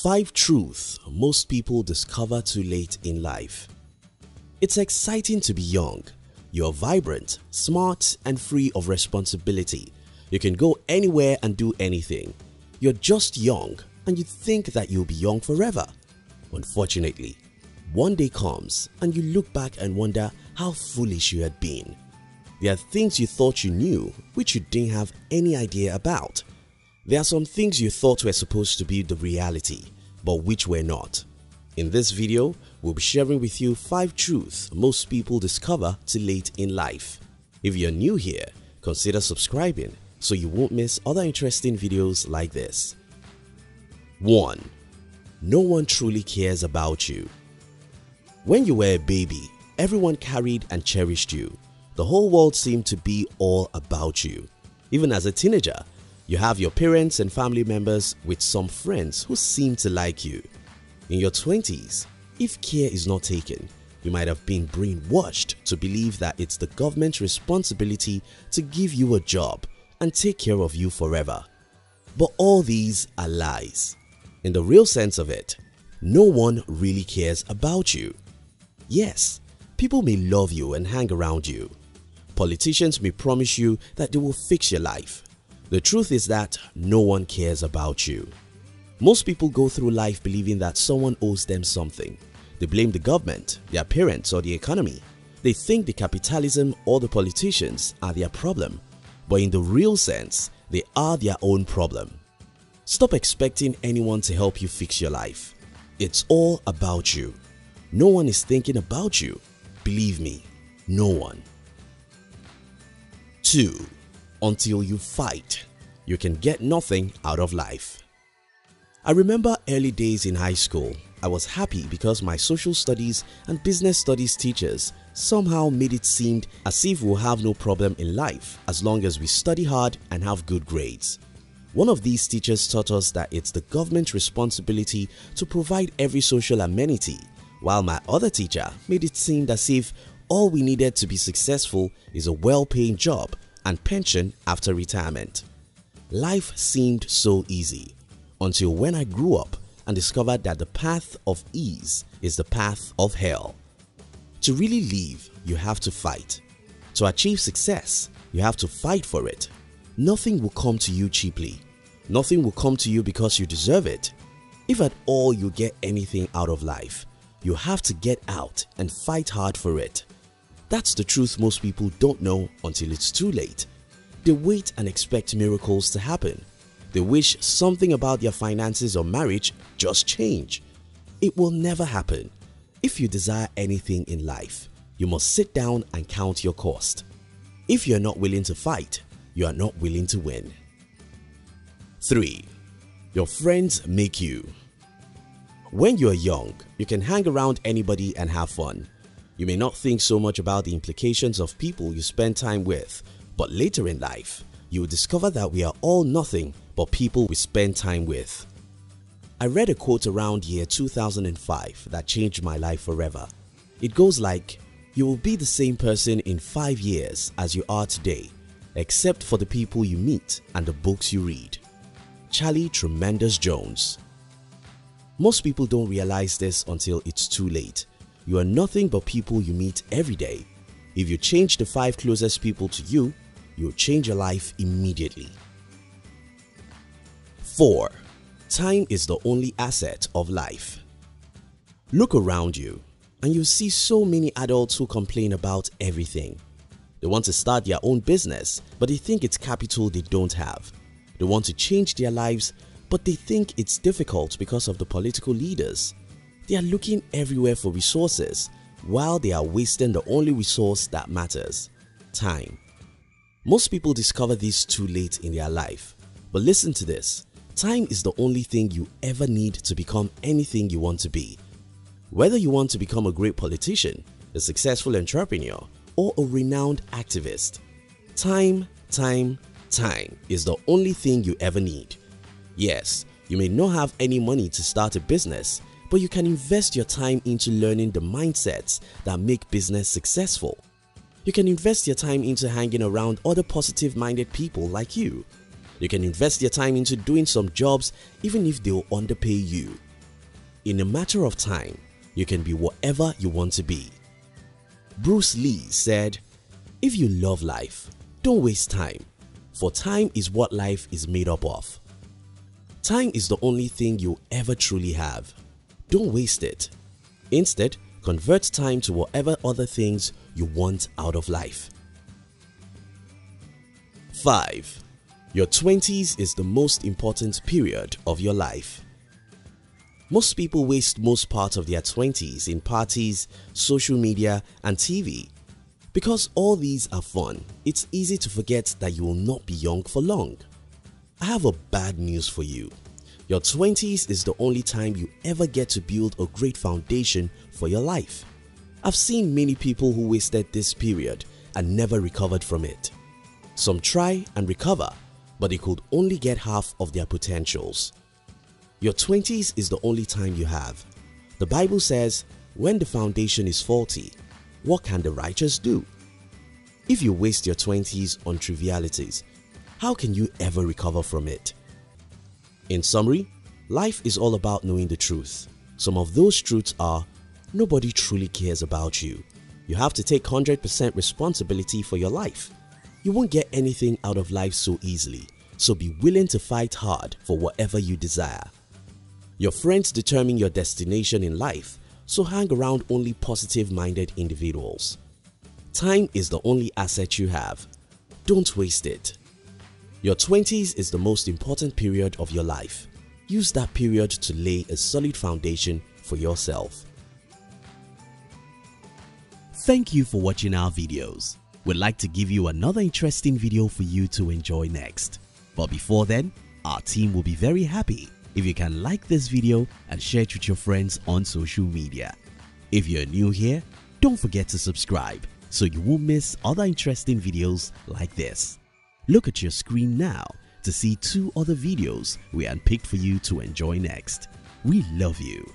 5 truths most people discover too late in life. It's exciting to be young. You're vibrant, smart, and free of responsibility. You can go anywhere and do anything. You're just young and you think that you'll be young forever. Unfortunately, one day comes and you look back and wonder how foolish you had been. There are things you thought you knew which you didn't have any idea about. There are some things you thought were supposed to be the reality, but which were not. In this video, we'll be sharing with you 5 truths most people discover too late in life. If you're new here, consider subscribing so you won't miss other interesting videos like this. 1. No one truly cares about you. When you were a baby, everyone carried and cherished you. The whole world seemed to be all about you. Even as a teenager, you have your parents and family members with some friends who seem to like you. In your 20s, if care is not taken, you might have been brainwashed to believe that it's the government's responsibility to give you a job and take care of you forever. But all these are lies. In the real sense of it, no one really cares about you. Yes, people may love you and hang around you. Politicians may promise you that they will fix your life. The truth is that no one cares about you. Most people go through life believing that someone owes them something. They blame the government, their parents, or the economy. They think the capitalism or the politicians are their problem, but in the real sense, they are their own problem. Stop expecting anyone to help you fix your life. It's all about you. No one is thinking about you. Believe me, no one. 2. Until you fight, you can get nothing out of life. I remember early days in high school. I was happy because my social studies and business studies teachers somehow made it seem as if we'll have no problem in life as long as we study hard and have good grades. One of these teachers taught us that it's the government's responsibility to provide every social amenity, while my other teacher made it seem as if all we needed to be successful is a well-paying job and pension after retirement. Life seemed so easy until when I grew up and discovered that the path of ease is the path of hell. To really live, you have to fight. To achieve success, you have to fight for it. Nothing will come to you cheaply. Nothing will come to you because you deserve it. If at all you get anything out of life, you have to get out and fight hard for it. That's the truth most people don't know until it's too late. They wait and expect miracles to happen. They wish something about their finances or marriage just change. It will never happen. If you desire anything in life, you must sit down and count your cost. If you are not willing to fight, you are not willing to win. 3. Your friends make you. When you are young, you can hang around anybody and have fun. You may not think so much about the implications of people you spend time with, but later in life, you will discover that we are all nothing but people we spend time with. I read a quote around year 2005 that changed my life forever. It goes like, "You will be the same person in 5 years as you are today, except for the people you meet and the books you read." Charlie Tremendous Jones. Most people don't realize this until it's too late. You are nothing but people you meet every day. If you change the 5 closest people to you, you'll change your life immediately. 4. Time is the only asset of life. Look around you and you'll see so many adults who complain about everything. They want to start their own business, but they think it's capital they don't have. They want to change their lives, but they think it's difficult because of the political leaders. They are looking everywhere for resources while they are wasting the only resource that matters: time. Most people discover this too late in their life. But listen to this, time is the only thing you ever need to become anything you want to be. Whether you want to become a great politician, a successful entrepreneur, or a renowned activist, time is the only thing you ever need. Yes, you may not have any money to start a business, but you can invest your time into learning the mindsets that make business successful. You can invest your time into hanging around other positive-minded people like you. You can invest your time into doing some jobs even if they'll underpay you. In a matter of time, you can be whatever you want to be. Bruce Lee said, "If you love life, don't waste time, for time is what life is made up of." Time is the only thing you'll ever truly have. Don't waste it. Instead, convert time to whatever other things you want out of life. 5. Your 20s is the most important period of your life. Most people waste most part of their 20s in parties, social media, and TV. Because all these are fun, it's easy to forget that you will not be young for long. I have a bad news for you. Your 20s is the only time you ever get to build a great foundation for your life. I've seen many people who wasted this period and never recovered from it. Some try and recover, but they could only get half of their potentials. Your 20s is the only time you have. The Bible says, when the foundation is faulty, what can the righteous do? If you waste your 20s on trivialities, how can you ever recover from it? In summary, life is all about knowing the truth. Some of those truths are: nobody truly cares about you. You have to take 100% responsibility for your life. You won't get anything out of life so easily, so be willing to fight hard for whatever you desire. Your friends determine your destination in life, so hang around only positive-minded individuals. Time is the only asset you have. Don't waste it. Your 20s is the most important period of your life. Use that period to lay a solid foundation for yourself. Thank you for watching our videos. We'd like to give you another interesting video for you to enjoy next. But before then, our team will be very happy if you can like this video and share it with your friends on social media. If you're new here, don't forget to subscribe so you won't miss other interesting videos like this. Look at your screen now to see 2 other videos we handpicked for you to enjoy next. We love you.